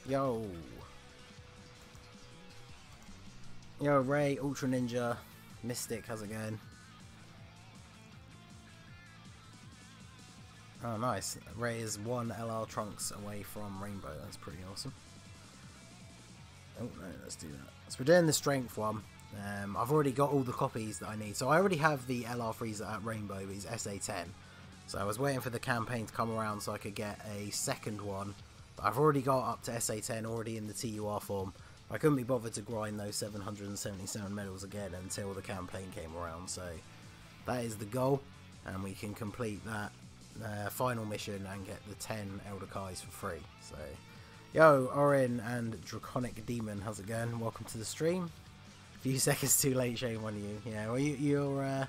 Yo. Yo, Ray, Ultra Ninja, Mystic, how's it going? Oh, nice. Ray is 1 LR Trunks away from Rainbow. That's pretty awesome. Oh, no, let's do that. So we're doing the Strength one. I've already got all the copies that I need. So I already have the LR Frieza at Rainbow, but he's SA10. So I was waiting for the campaign to come around so I could get a second one. But I've already got up to SA10, already in the TUR form. I couldn't be bothered to grind those 777 medals again until the campaign came around. So that is the goal. And we can complete that final mission and get the 10 Elder Kais for free. So, yo, Orin and Draconic Demon, how's it going? Welcome to the stream. A few seconds too late, shame on you. Yeah, well, you're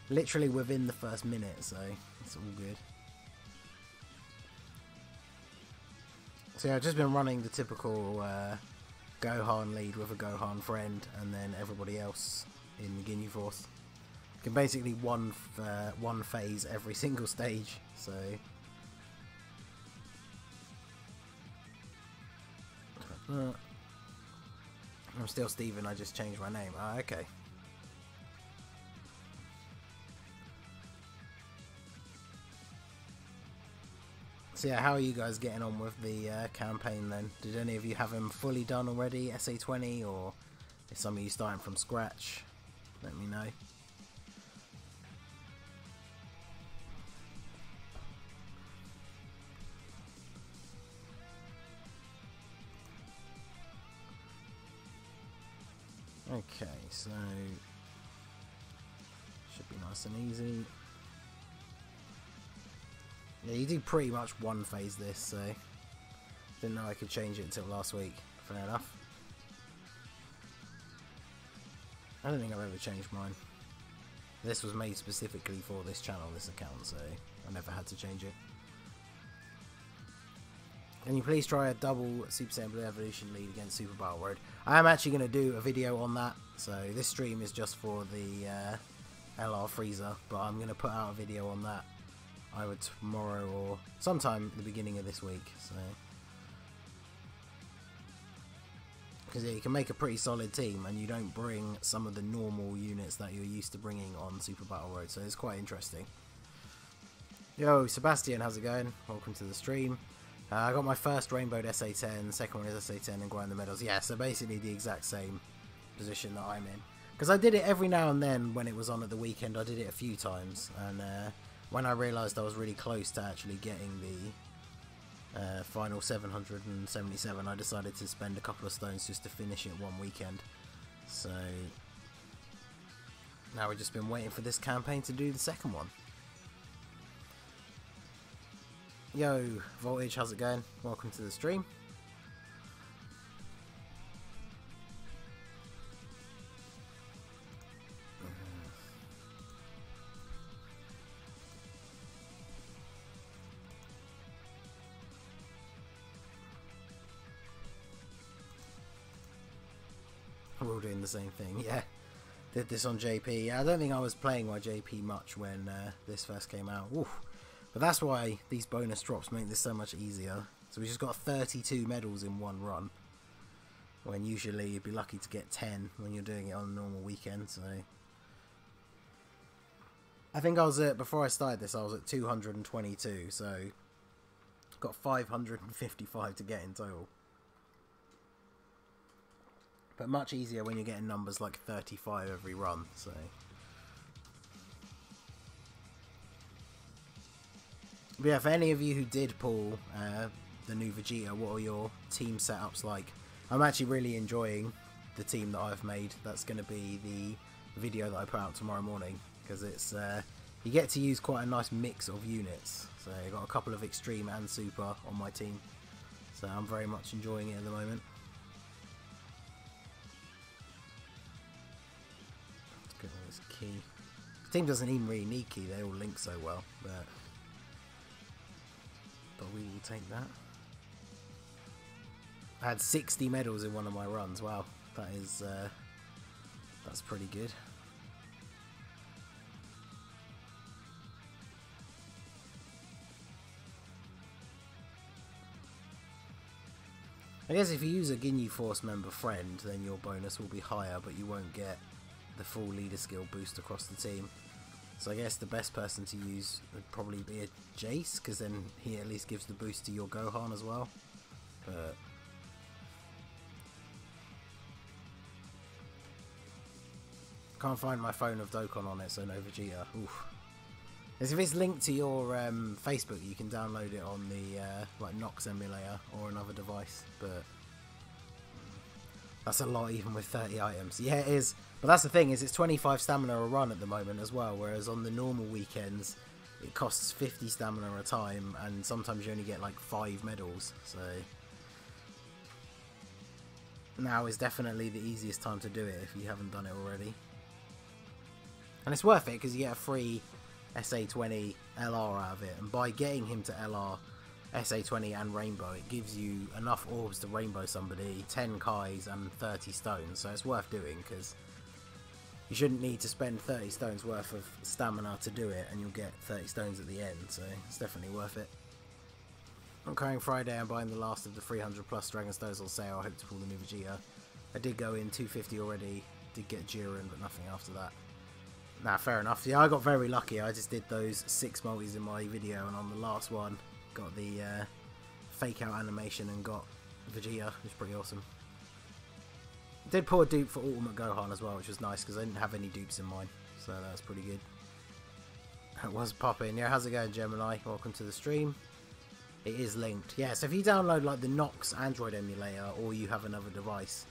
literally within the first minute, so it's all good. So yeah, I've just been running the typical Gohan lead with a Gohan friend, and then everybody else in the Ginyu Force. You can basically one phase every single stage, so I'm still Steven, I just changed my name. Ah, okay. So yeah, how are you guys getting on with the campaign then? Did any of you have them fully done already, SA20, or is some of you starting from scratch? Let me know. Okay, so should be nice and easy. Yeah, you do pretty much one phase this, so didn't know I could change it until last week. Fair enough. I don't think I've ever changed mine. This was made specifically for this channel, this account, so I never had to change it. Can you please try a double Super Saiyan Blue Evolution lead against Super Battle Road? I am actually going to do a video on that, so this stream is just for the LR Frieza, but I'm going to put out a video on that either tomorrow or sometime at the beginning of this week. So, because yeah, you can make a pretty solid team and you don't bring some of the normal units that you're used to bringing on Super Battle Road, so it's quite interesting. Yo, Sebastian, how's it going? Welcome to the stream. I got my first rainbowed SA10, second one is SA10 and grind the medals. Yeah, so basically the exact same position that I'm in. Because I did it every now and then when it was on at the weekend, I did it a few times. And when I realised I was really close to actually getting the final 777, I decided to spend a couple of stones just to finish it one weekend. So now we've just been waiting for this campaign to do the second one. Yo, Voltage, how's it going? Welcome to the stream. We're all doing the same thing, yeah. Did this on JP. Yeah, I don't think I was playing my JP much when this first came out. Oof. But that's why these bonus drops make this so much easier. So we just got 32 medals in one run, when usually you'd be lucky to get 10 when you're doing it on a normal weekend. So I think I was at, before I started this, I was at 222, so got 555 to get in total. But much easier when you're getting numbers like 35 every run, so but yeah, for any of you who did pull the new Vegeta, what are your team setups like? I'm actually really enjoying the team that I've made. That's going to be the video that I put out tomorrow morning, because it's you get to use quite a nice mix of units. So I've got a couple of Extreme and Super on my team, so I'm very much enjoying it at the moment. Let's get all this key. The team doesn't even really need key, they all link so well, but we will take that. I had 60 medals in one of my runs. Wow, that is that's pretty good. I guess if you use a Ginyu Force member friend, then your bonus will be higher, but you won't get the full leader skill boost across the team. So I guess the best person to use would probably be a Jace, because then he at least gives the boost to your Gohan as well. But can't find my phone of Dokkan on it, so no Vegeta. Oof. As if it's linked to your Facebook, you can download it on the like Nox emulator or another device. But that's a lot, even with 30 items. Yeah, it is. But that's the thing, is it's 25 stamina a run at the moment as well. Whereas on the normal weekends, it costs 50 stamina a time, and sometimes you only get like 5 medals. So now is definitely the easiest time to do it if you haven't done it already. And it's worth it because you get a free SA20 LR out of it, and by getting him to LR, SA20 and Rainbow, it gives you enough orbs to Rainbow somebody, 10 Kais and 30 stones, so it's worth doing because you shouldn't need to spend 30 stones worth of stamina to do it, and you'll get 30 stones at the end, so it's definitely worth it. On Coming Friday, I'm buying the last of the 300 plus Dragon Stones on sale. I hope to pull the new Vegeta. I did go in 250 already, did get Jiren, but nothing after that. Nah, fair enough. Yeah, I got very lucky. I just did those 6 multis in my video, and on the last one, got the fake out animation and got Vegeta, which was pretty awesome. Did pull a dupe for Ultimate Gohan as well, which was nice because I didn't have any dupes in mine, so that was pretty good. It was popping. Yeah, how's it going, Gemini? Welcome to the stream. It is linked. Yeah, so if you download like the Nox Android emulator, or you have another device,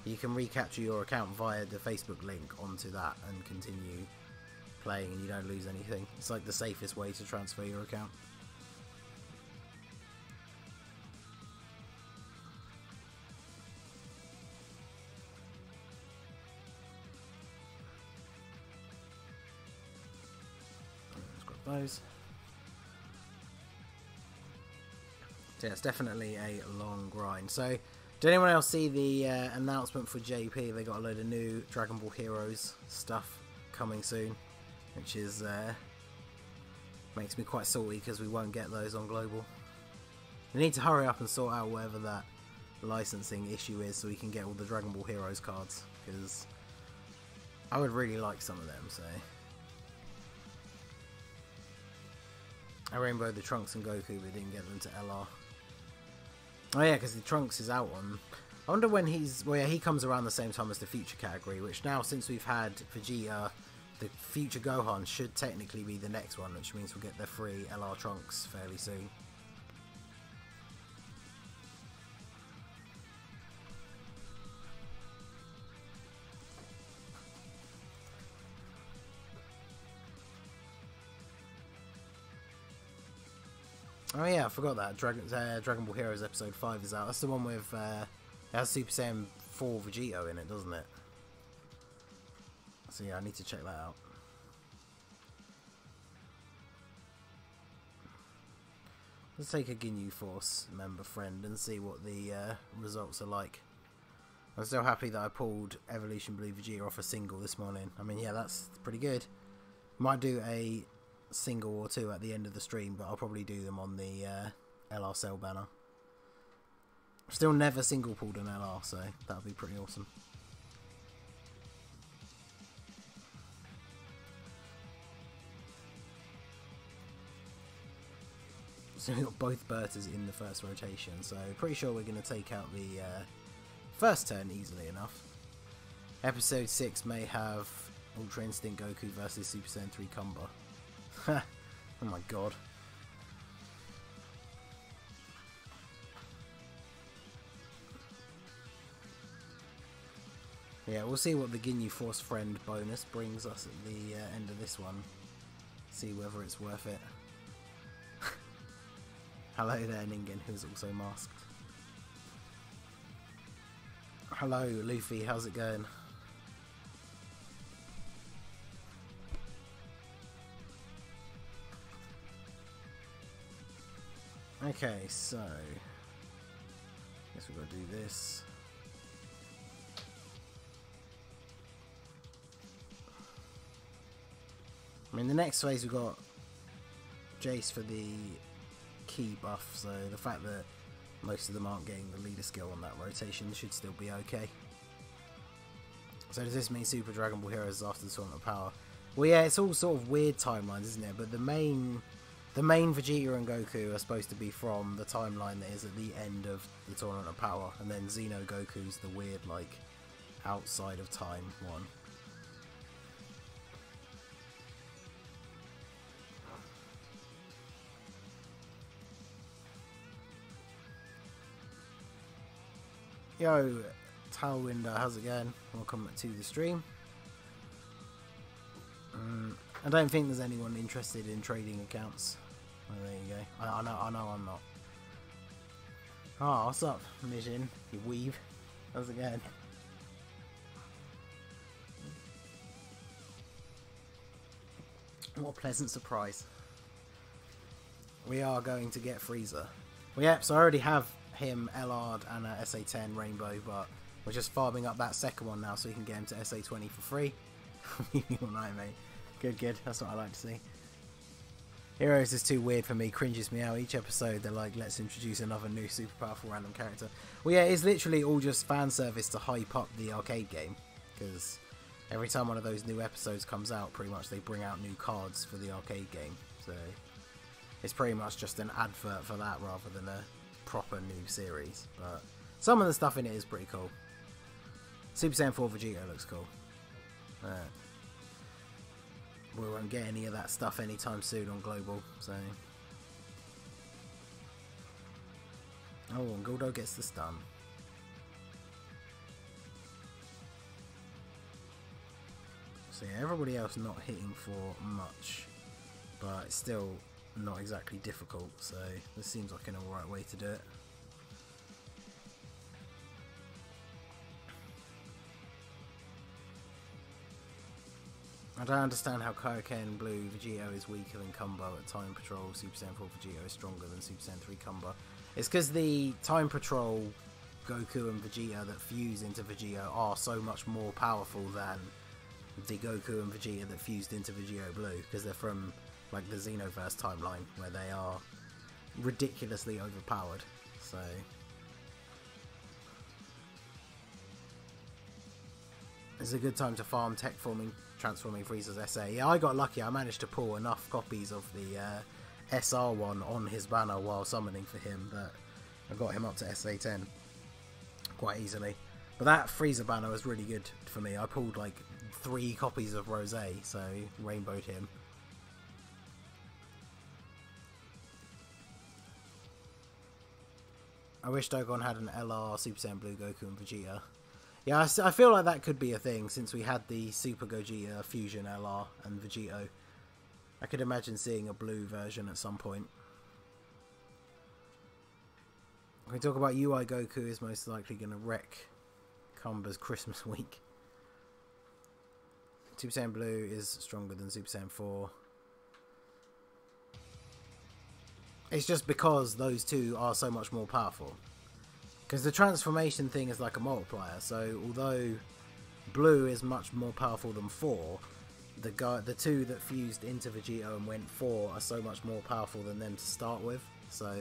you can recapture your account via the Facebook link onto that and continue playing, and you don't lose anything. It's like the safest way to transfer your account. Let's grab those. So yeah, it's definitely a long grind. So did anyone else see the announcement for JP? They got a load of new Dragon Ball Heroes stuff coming soon, which is makes me quite salty because we won't get those on global. We need to hurry up and sort out whatever that licensing issue is so we can get all the Dragon Ball Heroes cards, because I would really like some of them. So I rainbowed the Trunks and Goku, but didn't get them to LR. Oh yeah, because the Trunks is out on... I wonder when he's... Well yeah, he comes around the same time as the Future category, which now, since we've had Vegeta, the Future Gohan should technically be the next one, which means we'll get the free LR Trunks fairly soon. Oh yeah, I forgot that. Dragon Ball Heroes Episode 5 is out. That's the one with... it has Super Saiyan 4 Vegeta in it, doesn't it? So yeah, I need to check that out. Let's take a Ginyu Force member friend and see what the results are like. I'm still happy that I pulled Evolution Blue Vegeta off a single this morning. I mean, yeah, that's pretty good. Might do a single or two at the end of the stream, but I'll probably do them on the LR Cell banner. Still never single pulled an LR, so that would be pretty awesome. So we've got both Bertas in the first rotation, so pretty sure we're going to take out the first turn easily enough. Episode 6 may have Ultra Instinct Goku versus Super Saiyan 3 Kumba. Oh my god. Yeah, we'll see what the Ginyu Force Friend bonus brings us at the end of this one. See whether it's worth it. Hello there, Ningen, who's also masked. Hello, Luffy, how's it going? Okay, so guess we've got to do this. I mean, the next phase we've got Jace for the key buff, so the fact that most of them aren't getting the leader skill on that rotation. Should still be okay. So does this mean Super Dragon Ball Heroes is after the Tournament of Power? Well, yeah, it's all sort of weird timelines, isn't it? But the main Vegeta and Goku are supposed to be from the timeline that is at the end of the Tournament of Power, and then Xeno Goku's the weird, like, outside of time one. Yo, Talwinder, how's it going? Welcome to the stream. I don't think there's anyone interested in trading accounts. Oh, there you go. I know I'm not. Oh, what's up, Mission? You weave. How's it going? What a pleasant surprise. We are going to get Frieza. Well, yeah, so I already have him LR'd and a SA10 Rainbow, but we're just farming up that second one now so we can get him to SA20 for free. All night, mate. Good. That's what I like to see. Heroes is too weird for me. Cringes me out. Each episode they're like, let's introduce another new super powerful random character. Well, yeah, it's literally all just fan service to hype up the arcade game. Because every time one of those new episodes comes out, pretty much they bring out new cards for the arcade game. So it's pretty much just an advert for that rather than a proper new series. But some of the stuff in it is pretty cool. Super Saiyan 4 Vegeta looks cool. We won't get any of that stuff anytime soon on Global, so... Oh, and Guldo gets the stun. So yeah, everybody else not hitting for much, but it's still not exactly difficult, so this seems like an alright way to do it. I don't understand how Kaioken Blue Vegito is weaker than Kumbo at Time Patrol. Super Saiyan 4 Vegito is stronger than Super Saiyan 3 Kumbo. It's because the Time Patrol Goku and Vegeta that fuse into Vegito are so much more powerful than the Goku and Vegeta that fused into Vegito Blue, because they're from like the Xenoverse timeline where they are ridiculously overpowered. So it's a good time to farm tech transforming Frieza's SA. Yeah, I got lucky. I managed to pull enough copies of the SR one on his banner while summoning for him that I got him up to SA10 quite easily. But that Frieza banner was really good for me. I pulled like 3 copies of Rose, so rainbowed him. I wish Dokkan had an LR Super Saiyan Blue Goku and Vegeta. Yeah, I feel like that could be a thing since we had the Super Gogeta Fusion LR and Vegito. I could imagine seeing a blue version at some point. When we talk about UI Goku is most likely going to wreck Kumba's Christmas week. Super Saiyan Blue is stronger than Super Saiyan 4. It's just because those two are so much more powerful. Because the transformation thing is like a multiplier, so although Blue is much more powerful than 4, the two that fused into Vegito and went 4 are so much more powerful than them to start with. So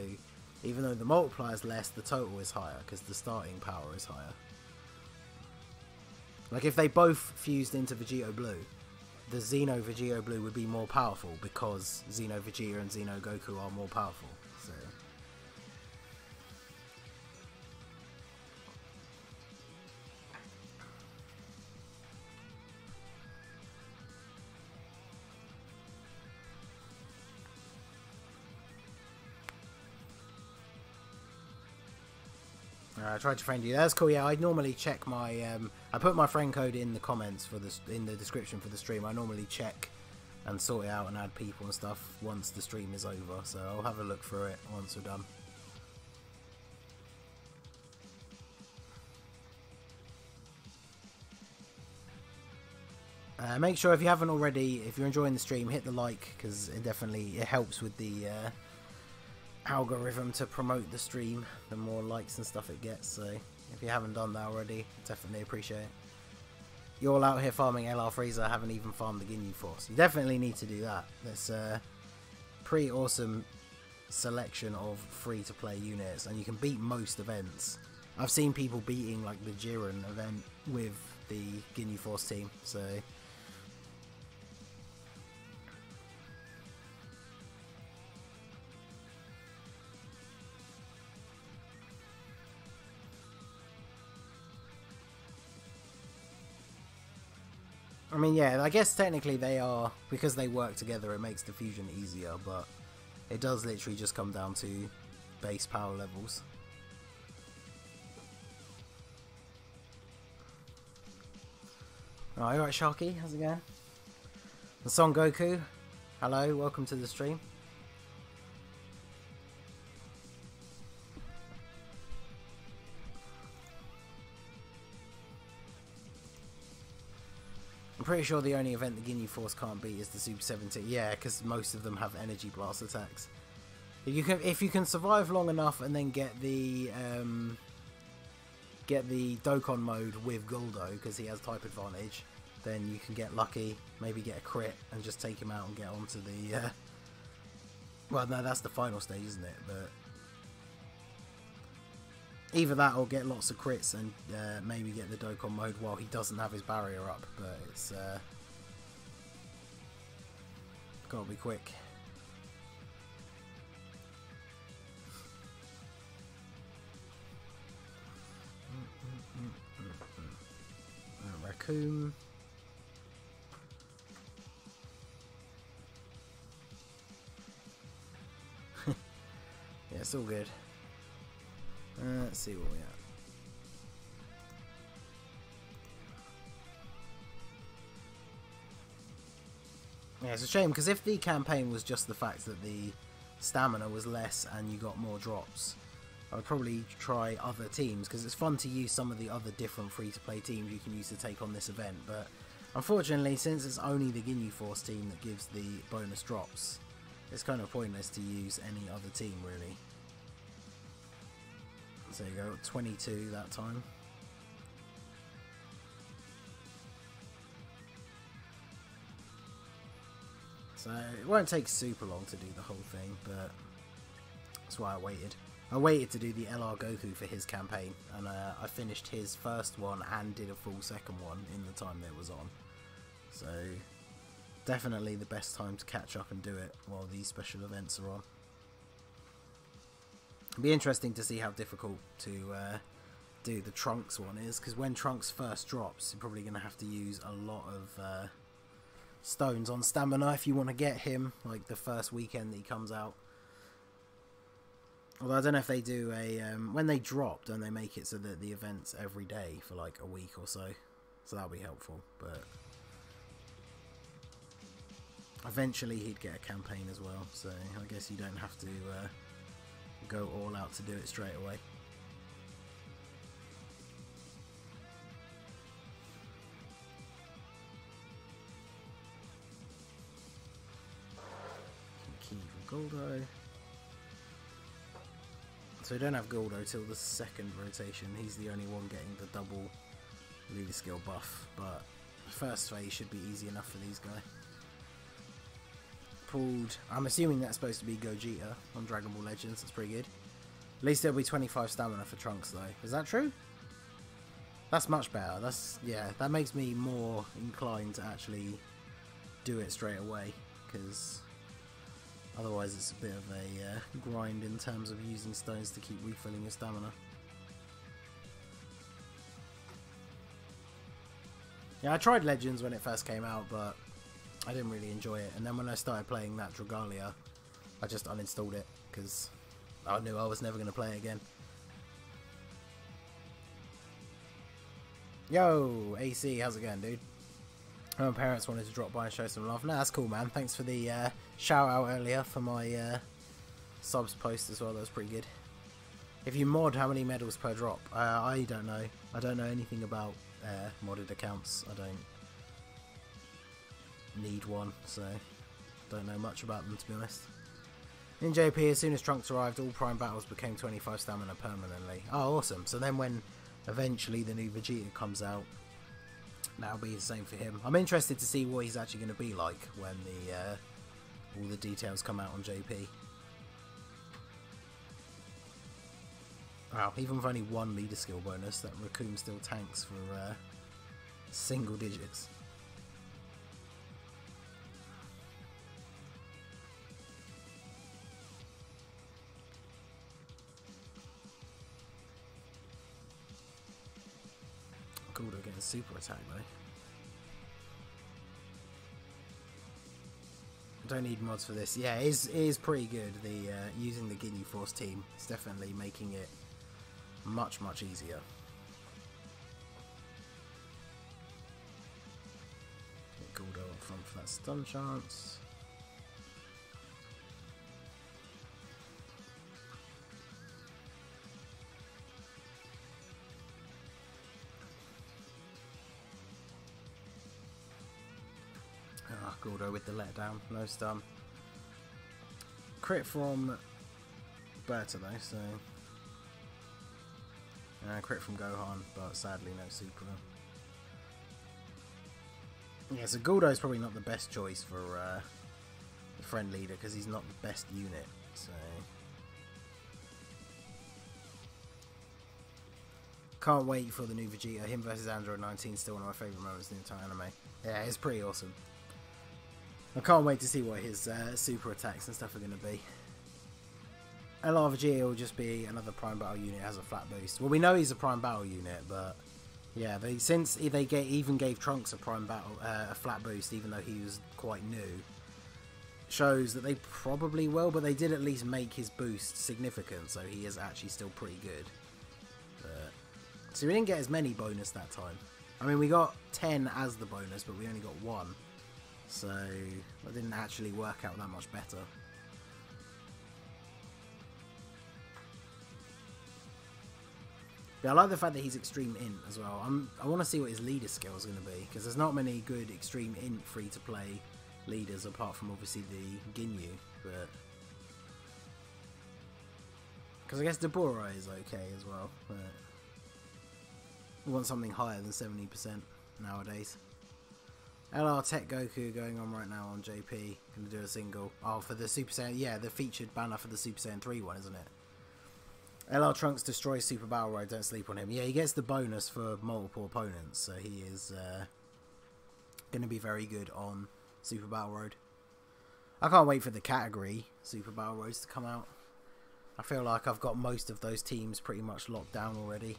even though the multiplier is less, the total is higher, because the starting power is higher. Like if they both fused into Vegito Blue, the Xeno Vegito Blue would be more powerful because Xeno Vegeta and Xeno Goku are more powerful. So I tried to friend you. That's cool. Yeah, I normally check my. I put my friend code in the comments for this in the description for the stream. I normally check and sort it out and add people and stuff once the stream is over. So I'll have a look through it once we're done. Make sure if you haven't already, if you're enjoying the stream, hit the like, because it helps with the algorithm to promote the stream. The more likes and stuff it gets. So if you haven't done that already, definitely appreciate it. You're all out here farming LR Frieza, haven't even farmed the Ginyu Force. You definitely need to do that. That's pretty awesome selection of free-to-play units, and you can beat most events. I've seen people beating like the Jiren event with the Ginyu Force team, so... I mean, yeah, I guess technically they are, because they work together, it makes the fusion easier, but it does literally just come down to base power levels. Alright, Sharky, how's it going? And Son Goku, hello, welcome to the stream. I'm pretty sure the only event the Ginyu Force can't beat is the Super 17. Yeah, because most of them have energy blast attacks. If you can survive long enough and then get the Dokkan mode with Guldo, because he has type advantage, then you can get lucky, maybe get a crit and just take him out and get onto the. Well, no, that's the final stage, isn't it? But either that or get lots of crits and maybe get the Dokkan mode while he doesn't have his barrier up, but it's gotta be quick. Raccoon. Yeah, it's all good. Let's see where we are. Yeah, it's a shame, because if the campaign was just the fact that the stamina was less and you got more drops, I would probably try other teams, because it's fun to use some of the other different free-to-play teams you can use to take on this event, but unfortunately, since it's only the Ginyu Force team that gives the bonus drops, it's kind of pointless to use any other team, really. So you go, 22 that time. So it won't take super long to do the whole thing, but that's why I waited. I waited to do the LR Goku for his campaign, and I finished his first one and did a full second one in the time that it was on. So definitely the best time to catch up and do it while these special events are on. It'll be interesting to see how difficult to do the Trunks one is, because when Trunks first drops, you're probably going to have to use a lot of stones on stamina if you want to get him, like the first weekend that he comes out. Although I don't know if they do a... when they drop, don't they make it so that the event's every day for like a week or so? So that'll be helpful, but... eventually he'd get a campaign as well, so I guess you don't have to go all out to do it straight away. Key from Guldo. So we don't have Guldo till the second rotation. He's the only one getting the double leader skill buff, but first phase should be easy enough for these guys. Pulled, I'm assuming that's supposed to be Gogeta on Dragon Ball Legends. That's pretty good. At least there'll be 25 stamina for Trunks though. Is that true? That's much better. That's, yeah, that makes me more inclined to actually do it straight away, because otherwise it's a bit of a grind in terms of using stones to keep refilling your stamina. Yeah, I tried Legends when it first came out, but I didn't really enjoy it. And then when I started playing that Dragalia, I just uninstalled it, because I knew I was never going to play it again. Yo, AC, how's it going, dude? My parents wanted to drop by and show some love. No, that's cool, man. Thanks for the shout out earlier for my subs post as well. That was pretty good. If you mod, how many medals per drop? I don't know. I don't know anything about modded accounts. I don't need one, so don't know much about them, to be honest. In JP, as soon as Trunks arrived, all Prime battles became 25 stamina permanently. Oh, awesome. So then when eventually the new Vegeta comes out, that'll be the same for him. I'm interested to see what he's actually going to be like when the all the details come out on JP. Wow, even with only one leader skill bonus, that Raccoon still tanks for single digits. Guldo getting super attack though. Don't need mods for this. Yeah, it is pretty good. The using the Ginyu Force team is definitely making it much easier. Get Guldo up front for that stun chance. Guldo with the letdown, no stun. Crit from Berta though, so crit from Gohan, but sadly no super. Yeah, so Guldo is probably not the best choice for the friend leader because he's not the best unit. So can't wait for the new Vegeta. Him versus Android 19 still one of my favourite moments in the entire anime. Yeah, it's pretty awesome. I can't wait to see what his super attacks and stuff are going to be. LR Vegeta will just be another Prime Battle unit that has a flat boost. Well, we know he's a Prime Battle unit, but yeah, since they even gave Trunks a Prime Battle, a flat boost, even though he was quite new, shows that they probably will, but they did at least make his boost significant, so he is actually still pretty good. So we didn't get as many bonus that time. I mean, we got 10 as the bonus, but we only got 1. So that didn't actually work out that much better. Yeah, I like the fact that he's extreme int as well. I want to see what his leader skill is going to be, because there's not many good extreme int free to play leaders apart from obviously the Ginyu, but because I guess Deborah is okay as well, but we want something higher than 70% nowadays. LR Tech Goku going on right now on JP. Going to do a single. Oh, for the Super Saiyan. Yeah, the featured banner for the Super Saiyan 3 one, isn't it? LR Trunks destroys Super Battle Road. Don't sleep on him. Yeah, he gets the bonus for multiple opponents. So he is going to be very good on Super Battle Road. I can't wait for the category Super Battle Roads to come out. I feel like I've got most of those teams pretty much locked down already.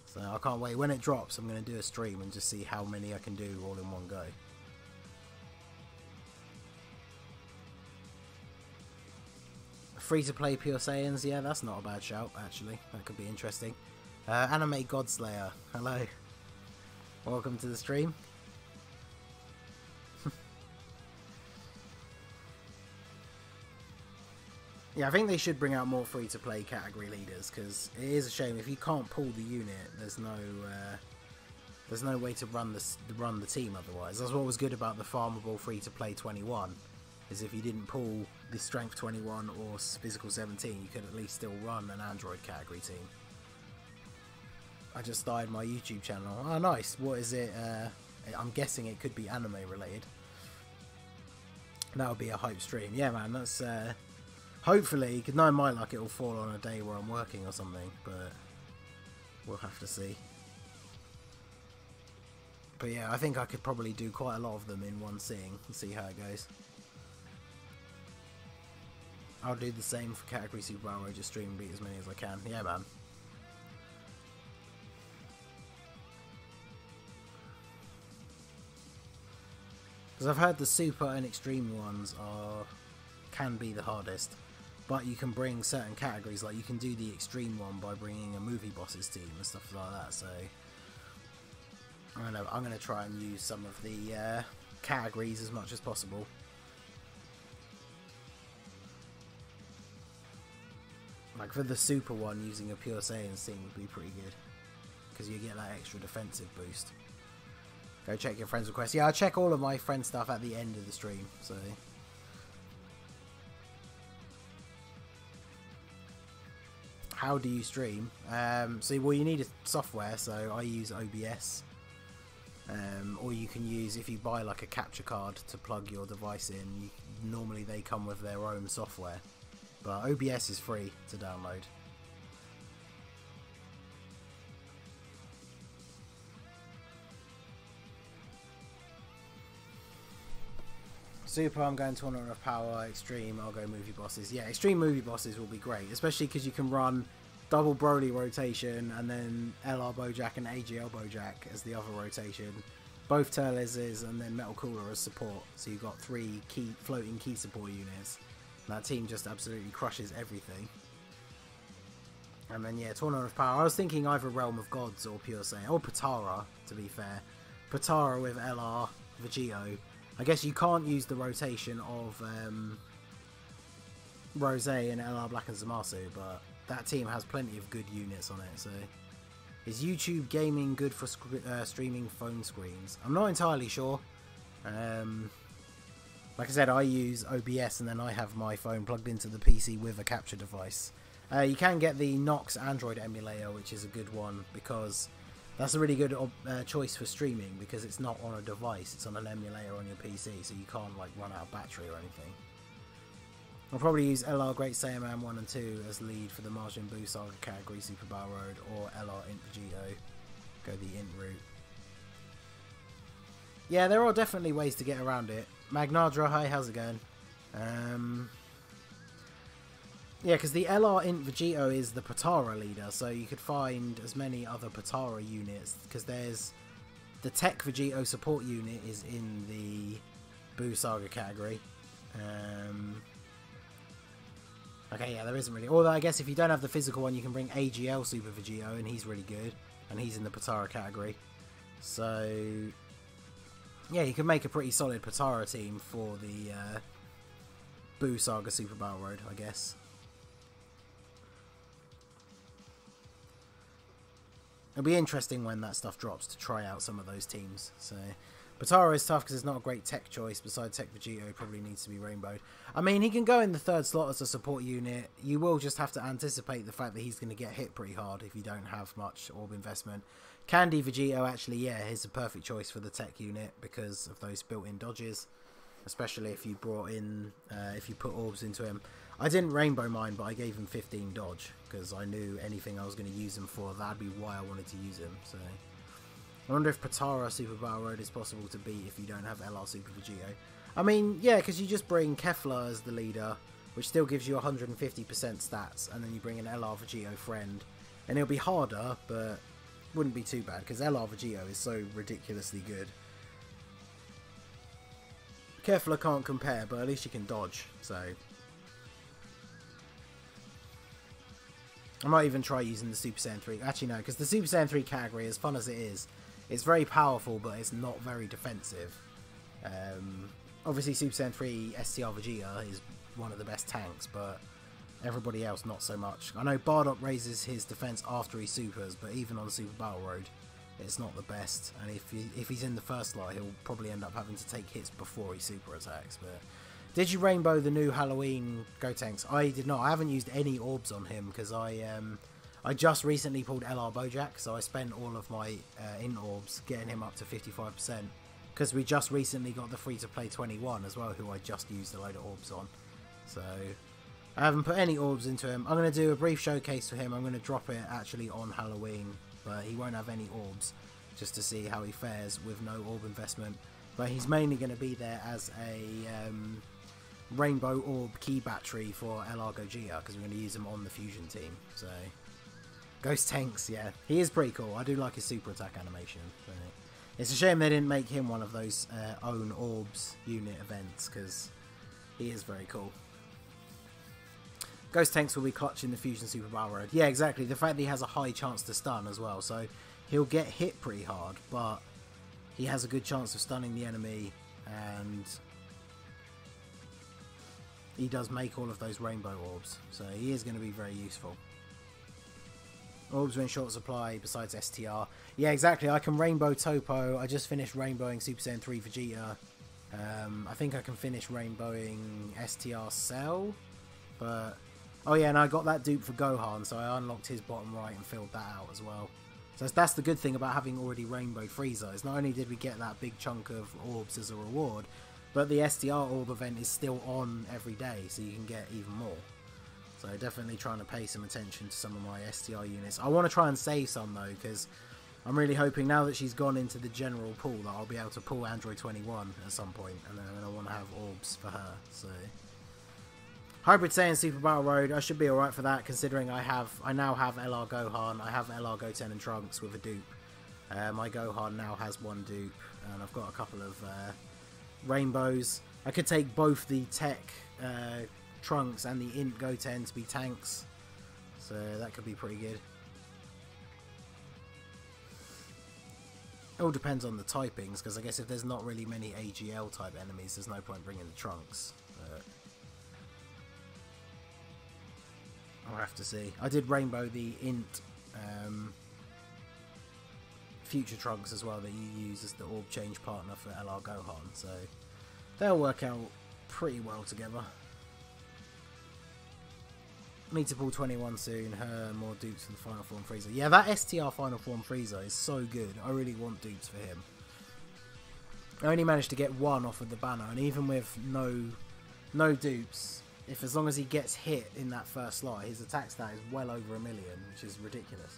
So I can't wait. When it drops, I'm going to do a stream and just see how many I can do all in one go. Free-to-play Pure Saiyans, yeah, that's not a bad shout, actually. That could be interesting. Anime Godslayer, hello. Welcome to the stream. Yeah, I think they should bring out more free-to-play category leaders, because it is a shame if you can't pull the unit. There's no way to run the team otherwise. That's what was good about the farmable free-to-play 21, is if you didn't pull the strength 21 or physical 17, you could at least still run an Android category team. I just started my YouTube channel. Oh, nice. What is it? I'm guessing it could be anime related. That would be a hype stream. Yeah, man. That's hopefully, because knowing my luck, it will fall on a day where I'm working or something. But we'll have to see. But yeah, I think I could probably do quite a lot of them in one sitting and see how it goes. I'll do the same for category Super Battle Road, just stream and beat as many as I can. Yeah, man. Because I've heard the super and extreme ones can be the hardest, but you can bring certain categories, like you can do the extreme one by bringing a movie bosses team and stuff like that. So I'm gonna try and use some of the categories as much as possible. Like for the super one, using a Pure Saiyan team would be pretty good, because you get that extra defensive boost. Go check your friends' requests. Yeah, I check all of my friend stuff at the end of the stream, so. How do you stream? So, well, you need a software, so I use OBS. Or you can use, if you buy like a capture card to plug your device in, normally they come with their own software. But OBS is free to download. Super, I'm going Tournament of Power. Extreme, I'll go Movie Bosses. Yeah, Extreme Movie Bosses will be great, especially because you can run double Broly rotation and then LR Bojack and AGL Bojack as the other rotation. Both Turles and then Metal Cooler as support. So you've got 3 key floating key support units. And that team just absolutely crushes everything. And then yeah, Tournament of Power. I was thinking either Realm of Gods or Pure Saiyan. Or Potara, to be fair. Potara with LR Vegito. I guess you can't use the rotation of Rose and LR Black and Zamasu, but that team has plenty of good units on it, so... Is YouTube gaming good for streaming phone screens? I'm not entirely sure. Like I said, I use OBS and then I have my phone plugged into the PC with a capture device. You can get the Nox Android emulator, which is a good one, because that's a really good choice for streaming, because it's not on a device, it's on an emulator on your PC, so you can't like run out of battery or anything. I'll probably use LR Great Saiyaman 1 and 2 as lead for the Majin Buu Saga category Super Battle Road, or LR Int Vegito. Go the Int route. Yeah, there are definitely ways to get around it. Magnadra, hi, how's it going? Yeah, because the LR Int Vegito is the Potara leader, so you could find as many other Potara units, because there's the Tech Vegito support unit is in the Buu Saga category. Okay, yeah, there isn't really. Although I guess if you don't have the physical one, you can bring AGL Super Vegito, and he's really good, and he's in the Potara category. So yeah, you can make a pretty solid Potara team for the Buu Saga Super Battle Road, I guess. It'll be interesting when that stuff drops to try out some of those teams. So Potara is tough because it's not a great tech choice. Besides Tech Vegito, probably needs to be rainbowed. I mean, he can go in the 3rd slot as a support unit. You will just have to anticipate the fact that he's going to get hit pretty hard if you don't have much orb investment. Candy Vegito, actually, yeah, is a perfect choice for the tech unit because of those built-in dodges. Especially if you brought in, if you put orbs into him. I didn't rainbow mine, but I gave him 15 dodge because I knew anything I was going to use him for, that'd be why I wanted to use him. So I wonder if Potara Super Battle Road is possible to beat if you don't have LR Super Vegito. I mean, yeah, because you just bring Kefla as the leader, which still gives you 150% stats, and then you bring an LR Vegito friend, and it'll be harder, but wouldn't be too bad, because LR Vegito is so ridiculously good. Kefla can't compare, but at least you can dodge, so... I might even try using the Super Saiyan 3. Actually, no, because the Super Saiyan 3 category, as fun as it is, it's very powerful, but it's not very defensive. Obviously, Super Saiyan 3 STR Vegeta is one of the best tanks, but everybody else not so much. I know Bardock raises his defense after he supers, but even on Super Battle Road, it's not the best. And if he's in the 1st slot, he'll probably end up having to take hits before he super attacks. But did you rainbow the new Halloween Gotenks? I did not. I haven't used any orbs on him because I just recently pulled LR Bojack, so I spent all of my in orbs getting him up to 55%. Because we just recently got the free-to-play 21 as well, who I just used a load of orbs on. So I haven't put any orbs into him. I'm going to do a brief showcase for him. I'm going to drop it actually on Halloween, but he won't have any orbs, just to see how he fares with no orb investment. But he's mainly going to be there as a rainbow orb key battery for LR Gogeta, because we're going to use him on the fusion team. So Ghost Tanks, yeah, he is pretty cool. I do like his super attack animation. So it's a shame they didn't make him one of those own orbs unit events, because he is very cool. Ghost Tanks will be clutch in the Fusion Super Battle Road. Yeah, exactly. The fact that he has a high chance to stun as well, so he'll get hit pretty hard, but he has a good chance of stunning the enemy, and he does make all of those rainbow orbs, so he is going to be very useful. Orbs are in short supply besides STR. Yeah, exactly. I can rainbow Topo. I just finished rainbowing Super Saiyan 3 Vegeta. I think I can finish rainbowing STR Cell. But oh yeah, and I got that dupe for Gohan, so I unlocked his bottom right and filled that out as well. So that's the good thing about having already rainbowed Frieza, is not only did we get that big chunk of orbs as a reward, but the STR orb event is still on every day, so you can get even more. So definitely trying to pay some attention to some of my STR units. I want to try and save some though, because I'm really hoping now that she's gone into the general pool that I'll be able to pull Android 21 at some point, and then I want to have orbs for her. So Hybrid Saiyan Super Battle Road, I should be alright for that, considering I now have LR Gohan, I have LR Goten and Trunks with a dupe. My Gohan now has one dupe, and I've got a couple of rainbows. I could take both the Tech Trunks and the Int Goten to be tanks, so that could be pretty good. It all depends on the typings, because I guess if there's not really many AGL type enemies, there's no point bringing the Trunks. But I'll have to see. I did rainbow the Int Future Trunks as well that you use as the orb change partner for LR Gohan, so they'll work out pretty well together. Need to pull 21 soon, her more dupes for the Final Form Frieza. Yeah, that STR Final Form Frieza is so good. I really want dupes for him. I only managed to get one off of the banner, and even with no dupes, as long as he gets hit in that first slot, his attack stat is well over 1 million, which is ridiculous.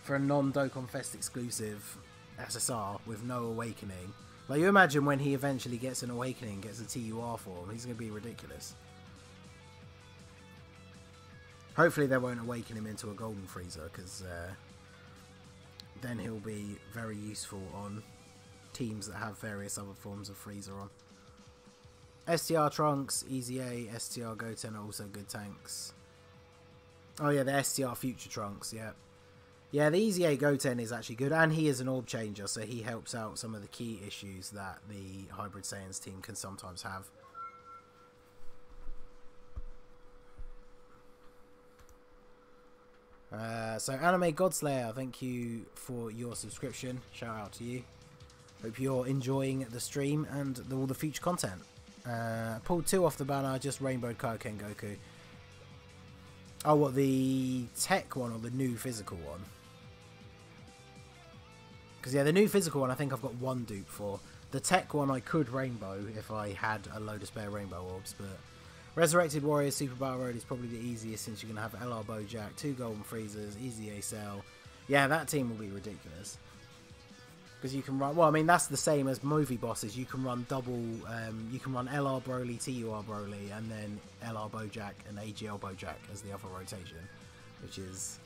For a non-Dokkan Fest exclusive SSR with no awakening. Like, you imagine when he eventually gets an awakening, gets a TUR form, he's going to be ridiculous. Hopefully they won't awaken him into a Golden Frieza, because then he'll be very useful on teams that have various other forms of Frieza on. STR Trunks, Easy A, STR Goten are also good tanks. Oh yeah, the STR Future Trunks, yeah. Yeah, the Easy A Goten is actually good, and he is an orb changer, so he helps out some of the key issues that the Hybrid Saiyans team can sometimes have. So Anime Godslayer, thank you for your subscription. Shout out to you. Hope you're enjoying the stream and all the future content. Pulled 2 off the banner, just rainbowed Kaioken Goku. Oh, what, the tech one or the new physical one? Because yeah, the new physical one I think I've got 1 dupe for. The tech one I could rainbow if I had a load of spare rainbow orbs, but Resurrected Warriors Super Battle Road is probably the easiest, since you're going to have LR Bojack, 2 Golden Freezers, Easy A Cell. Yeah, that team will be ridiculous. Because you can run, well, I mean, that's the same as movie bosses. You can run double, you can run LR Broly, TUR Broly, and then LR Bojack and AGL Bojack as the other rotation, which is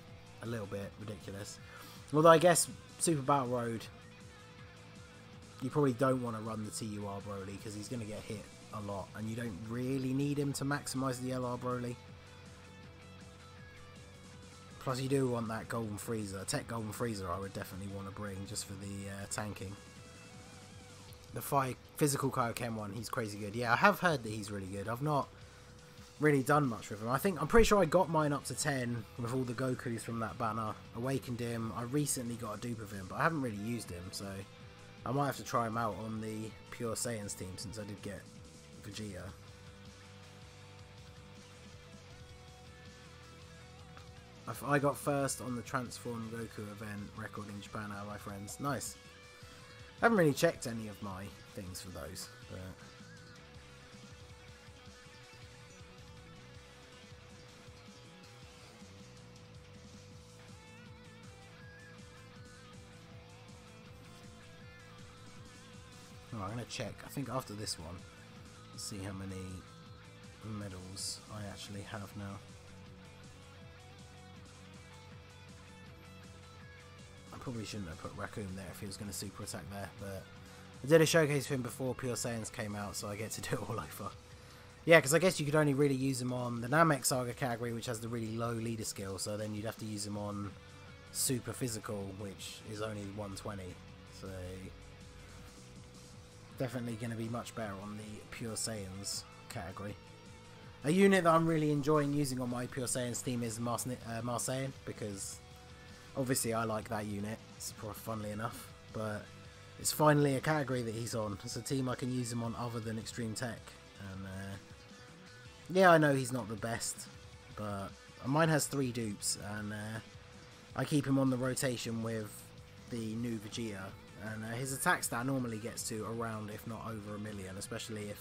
a little bit ridiculous. Although I guess Super Battle Road, you probably don't want to run the TUR Broly because he's going to get hit a lot, and you don't really need him to maximise the LR Broly. Plus you do want that Golden Freezer, Tech Golden Freezer I would definitely want to bring just for the tanking. The physical Kaioken one, he's crazy good. Yeah, I have heard that he's really good. I've not really done much with him. I'm pretty sure I got mine up to 10 with all the Gokus from that banner. Awakened him. I recently got a dupe of him, but I haven't really used him, so I might have to try him out on the Pure Saiyans team since I did get Vegeta. I got first on the Transform Goku event record in Japan out of my friends. Nice. I haven't really checked any of my things for those, but oh, I'm going to check, I think after this one, see how many medals I actually have now. I probably shouldn't have put Raccoon there if he was going to super attack there, but I did a showcase for him before Pure Saiyans came out, so I get to do it all over. Yeah, because I guess you could only really use him on the Namek Saga category, which has the really low leader skill, so then you'd have to use him on Super Physical, which is only 120, so definitely going to be much better on the Pure Saiyans category. A unit that I'm really enjoying using on my Pure Saiyans team is Marseillan, because obviously I like that unit, funnily enough, but it's finally a category that he's on. It's a team I can use him on other than Extreme Tech, and yeah, I know he's not the best, but mine has 3 dupes, and I keep him on the rotation with the new Vegeta, and his attack stat normally gets to around, if not over 1 million, especially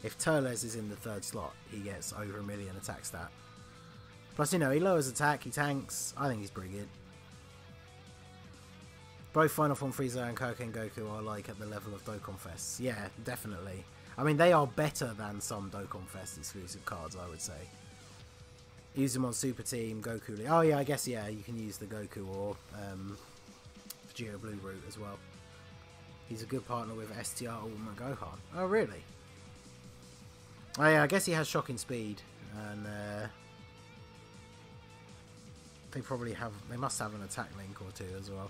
if Turles is in the 3rd slot, he gets over 1 million attack stat. Plus, you know, he lowers attack, he tanks, I think he's pretty good. Both Final Form Frieza and Kaioken Goku are like at the level of Dokkan Fests. Yeah, definitely. I mean, they are better than some Dokkan Fest exclusive cards, I would say. Use them on Super Team, Goku. Oh yeah, I guess, yeah, you can use the Goku or Vegeta Blue route as well. He's a good partner with STR Ultimate Gohan. Oh, really? Oh yeah, I guess he has shocking speed, and they must have an attack link or two as well.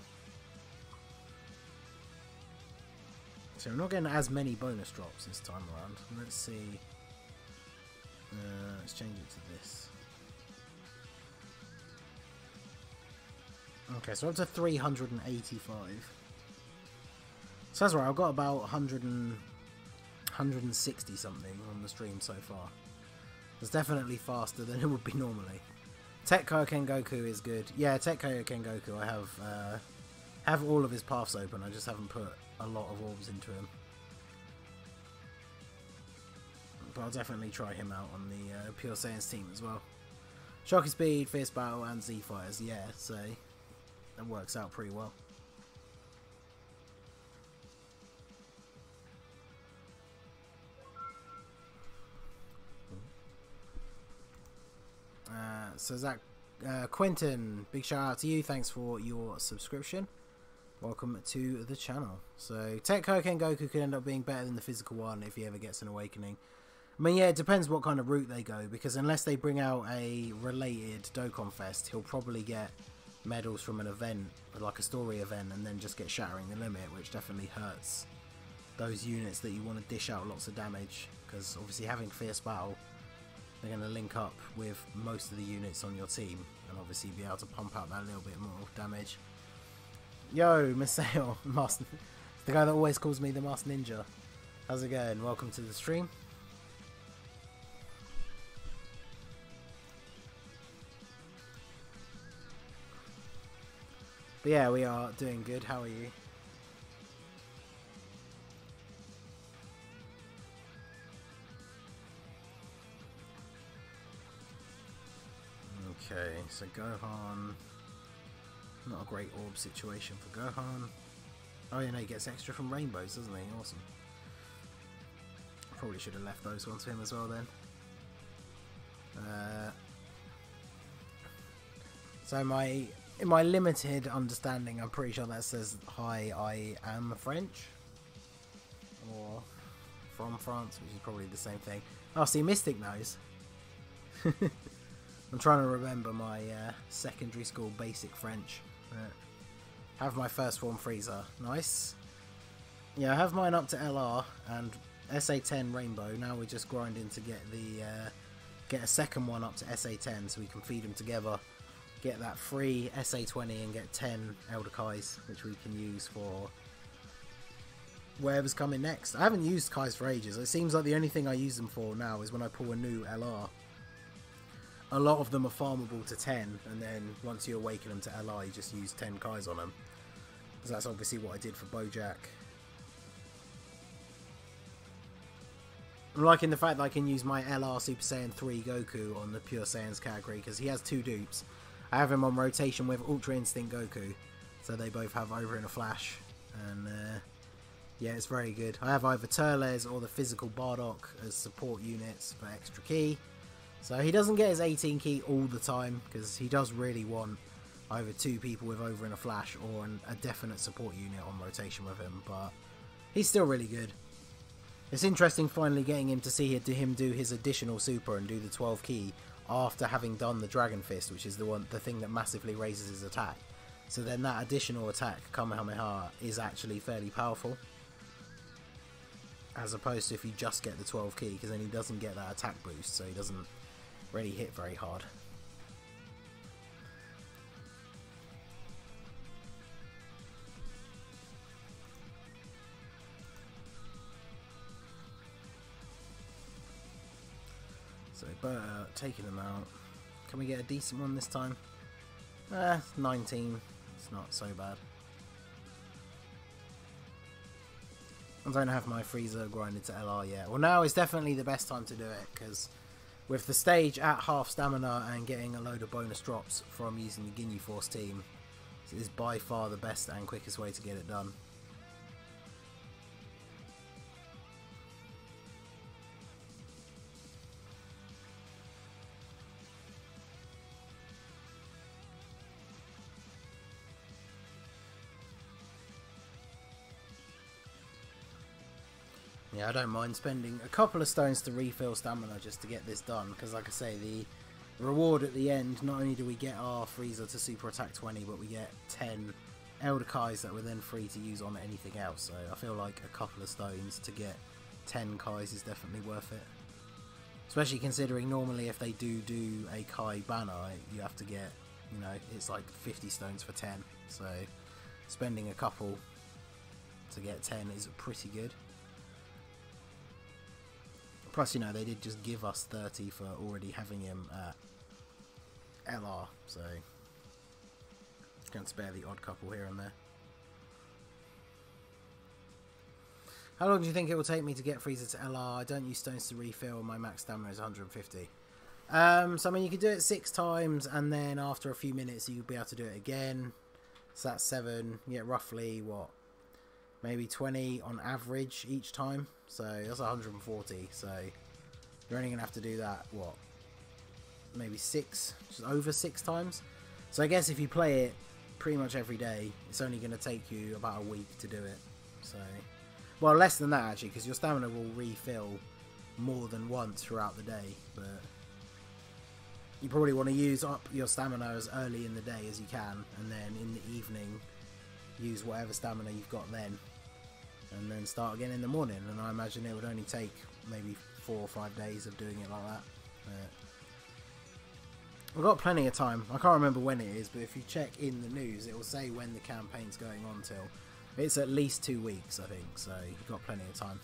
So we're not getting as many bonus drops this time around. Let's see. Let's change it to this. Okay, so up to 385. So that's right, I've got about 160 something on the stream so far. It's definitely faster than it would be normally. Tech Kaioken Goku is good. Yeah, Tech Kaioken Goku, I have all of his paths open, I just haven't put a lot of orbs into him. But I'll definitely try him out on the Pure Saiyans team as well. Shocking Speed, Fierce Battle and Z-Fighters, yeah, so that works out pretty well. So Zach, Quentin, big shout out to you, thanks for your subscription. Welcome to the channel. So Tech Kaioken Goku could end up being better than the physical one if he ever gets an awakening. I mean, yeah, it depends what kind of route they go, because unless they bring out a related Dokkan Fest, he'll probably get medals from an event, like a story event, and then just get Shattering the Limit, which definitely hurts those units that you want to dish out lots of damage, because obviously having Fierce Battle, they're going to link up with most of the units on your team, and obviously be able to pump out that little bit more damage. Yo, Miseo, the guy that always calls me the Masked Ninja. How's it going? Welcome to the stream. But yeah, we are doing good. How are you? Okay, so Gohan. Not a great orb situation for Gohan. Oh yeah, no, he gets extra from rainbows, doesn't he? Awesome. Probably should have left those ones for him as well then. So in my limited understanding, I'm pretty sure that says, "Hi, I am French." Or from France, which is probably the same thing. Oh, see, Mystic knows. I'm trying to remember my secondary school basic French. Have my first form Frieza. Nice. Yeah, I have mine up to LR and SA10 Rainbow. Now we're just grinding to get the get a second one up to SA10 so we can feed them together. Get that free SA20 and get 10 Elder Kais, which we can use for whatever's coming next. I haven't used Kais for ages. It seems like the only thing I use them for now is when I pull a new LR. A lot of them are farmable to 10, and then once you awaken them to LR, you just use 10 Kais on them. Because that's obviously what I did for Bojack. I'm liking the fact that I can use my LR Super Saiyan 3 Goku on the Pure Saiyans category, because he has two dupes. I have him on rotation with Ultra Instinct Goku, so they both have Over in a Flash, and yeah, it's very good. I have either Turles or the physical Bardock as support units for extra key. So he doesn't get his 18 key all the time, because he does really want either two people with Over in a Flash or a definite support unit on rotation with him, but he's still really good. It's interesting finally getting him to see him do his additional super and do the 12 key after having done the Dragon Fist, which is the thing that massively raises his attack. So then that additional attack, Kamehameha, is actually fairly powerful. As opposed to if you just get the 12 key, because then he doesn't get that attack boost, so he doesn't really hit very hard. So taking them out. Can we get a decent one this time? 19. It's not so bad. I don't have my Frieza grinded to LR yet. Well, now is definitely the best time to do it, because with the stage at half stamina and getting a load of bonus drops from using the Ginyu Force team, It is by far the best and quickest way to get it done. Yeah, I don't mind spending a couple of stones to refill stamina just to get this done, because like I say, the reward at the end, not only do we get our Frieza to super attack 20, but we get 10 Elder Kais that we're then free to use on anything else, so I feel like a couple of stones to get 10 Kais is definitely worth it. Especially considering normally if they do a Kai banner, you have to get, you know, it's like 50 stones for 10, so spending a couple to get 10 is pretty good. Plus, you know, they did just give us 30 for already having him at LR, so can spare the odd couple here and there. How long do you think it will take me to get Frieza to LR? I don't use stones to refill, my max stamina is 150. So I mean, you could do it 6 times, and then after a few minutes you'll be able to do it again. So that's 7, yeah, roughly, what, maybe 20 on average each time, so that's 140, so you're only going to have to do that, what, maybe 6, just over 6 times. So I guess if you play it pretty much every day, it's only going to take you about a week to do it. So, well, less than that actually, because your stamina will refill more than once throughout the day, but you probably want to use up your stamina as early in the day as you can, and then in the evening use whatever stamina you've got then, and then start again in the morning. And I imagine it would only take maybe 4 or 5 days of doing it like that. We've got plenty of time. I can't remember when it is, but if you check in the news, it will say when the campaign's going on till. It's at least 2 weeks, I think, so you've got plenty of time.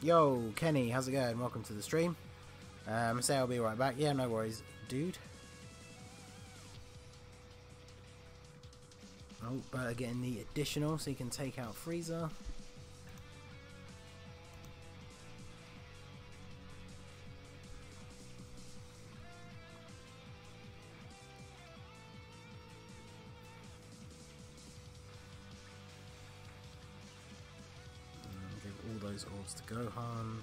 Yo, Kenny, how's it going? Welcome to the stream. Say I'll be right back. Yeah, no worries, dude. Oh, but getting the additional so you can take out Frieza. Give all those orbs to Gohan.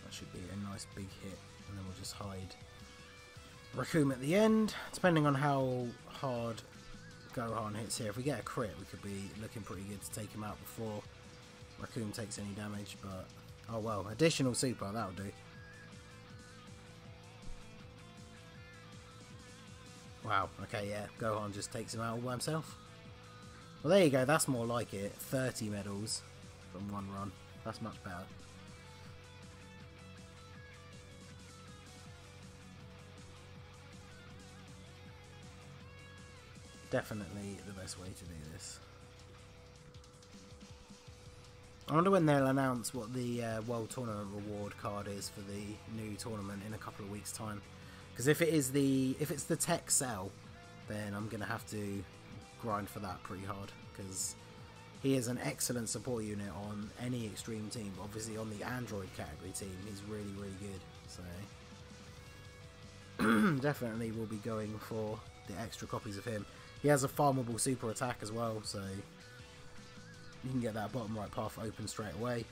That should be a nice big hit, and then we'll just hide Raccoon at the end, depending on how hard Gohan hits here. If we get a crit, we could be looking pretty good to take him out before Raccoon takes any damage, but oh well, additional super, that'll do. Wow, okay, yeah, Gohan just takes him out all by himself. Well, there you go, that's more like it. 30 medals from one run. That's much better. Definitely the best way to do this. I wonder when they'll announce what the World Tournament reward card is for the new tournament in a couple of weeks' time. Because if it's the tech cell, then I'm gonna have to grind for that pretty hard. Because he is an excellent support unit on any extreme team. Obviously, on the Android category team, he's really, really good. So definitely will be going for the extra copies of him. He has a farmable super attack as well, so you can get that bottom right path open straight away.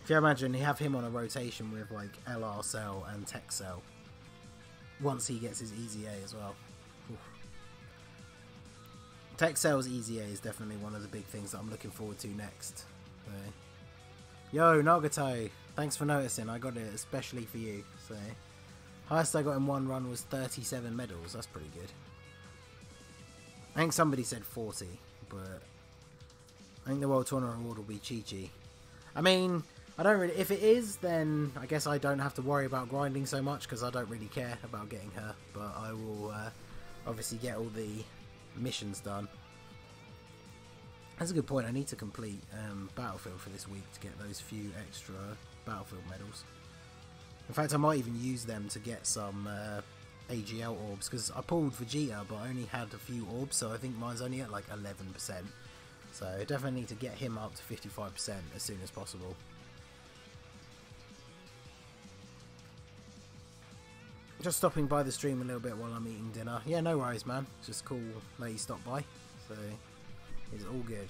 If you imagine, you have him on a rotation with like LR Cell and Tech Cell once he gets his Easy A as well. Oof. Tech Cell's Easy A is definitely one of the big things that I'm looking forward to next. So, yo, Nagato, thanks for noticing. I got it especially for you. So, highest I got in one run was 37 medals. That's pretty good. I think somebody said 40, but I think the World Tournament Award will be Chi-Chi. I mean, I don't really. If it is, then I guess I don't have to worry about grinding so much because I don't really care about getting her. But I will obviously get all the missions done. That's a good point. I need to complete Battlefield for this week to get those few extra Battlefield medals. In fact, I might even use them to get some AGL orbs, because I pulled Vegeta but I only had a few orbs, so I think mine's only at like 11%. So I definitely need to get him up to 55% as soon as possible. Just stopping by the stream a little bit while I'm eating dinner. Yeah, no worries, man. It's just cool that you stopped by. So it's all good.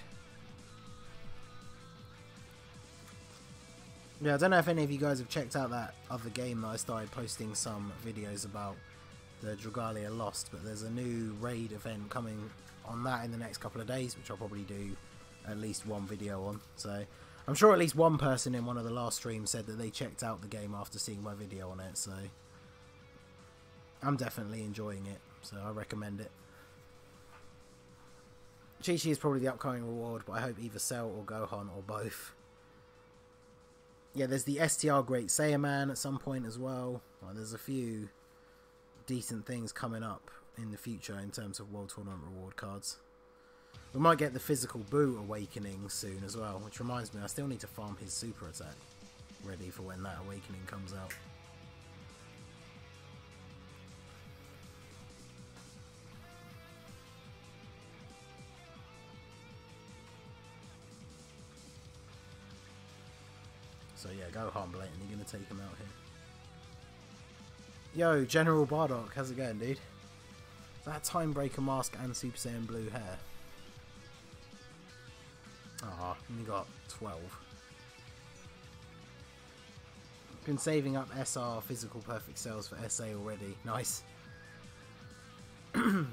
Yeah, I don't know if any of you guys have checked out that other game that I started posting some videos about, the Dragalia Lost, but there's a new raid event coming on that in the next couple of days, which I'll probably do at least one video on. So I'm sure at least one person in one of the last streams said that they checked out the game after seeing my video on it, so I'm definitely enjoying it, so I recommend it. Chi-Chi is probably the upcoming reward, but I hope either Cell or Gohan or both. Yeah, there's the STR Great Saiyaman at some point as well. There's a few decent things coming up in the future in terms of World Tournament reward cards. We might get the physical Boo awakening soon as well, which reminds me I still need to farm his super attack ready for when that awakening comes out. So yeah, Gohan blatantly gonna take him out here. Yo, General Bardock, how's it going, dude? That Timebreaker mask and Super Saiyan blue hair. Ah, only got 12. Been saving up SR physical perfect cells for SA already. Nice.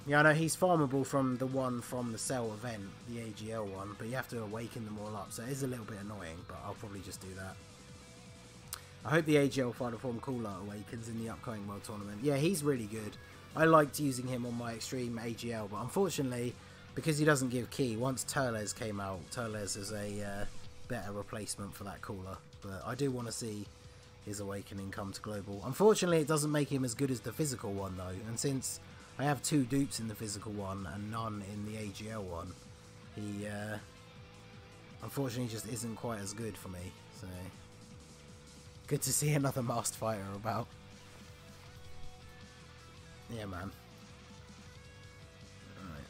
Yeah, I know he's farmable from the one from the Cell event, the AGL one, but you have to awaken them all up, so it is a little bit annoying, but I'll probably just do that. I hope the AGL Final Form Cooler awakens in the upcoming World Tournament. Yeah, he's really good. I liked using him on my Extreme AGL, but unfortunately, because he doesn't give Ki, once Turles came out, Turles is a better replacement for that Cooler. But I do want to see his awakening come to Global. Unfortunately, it doesn't make him as good as the physical one, though. And since I have 2 dupes in the physical one and none in the AGL one, he unfortunately just isn't quite as good for me. So good to see another masked fighter about. Yeah, man. Alright.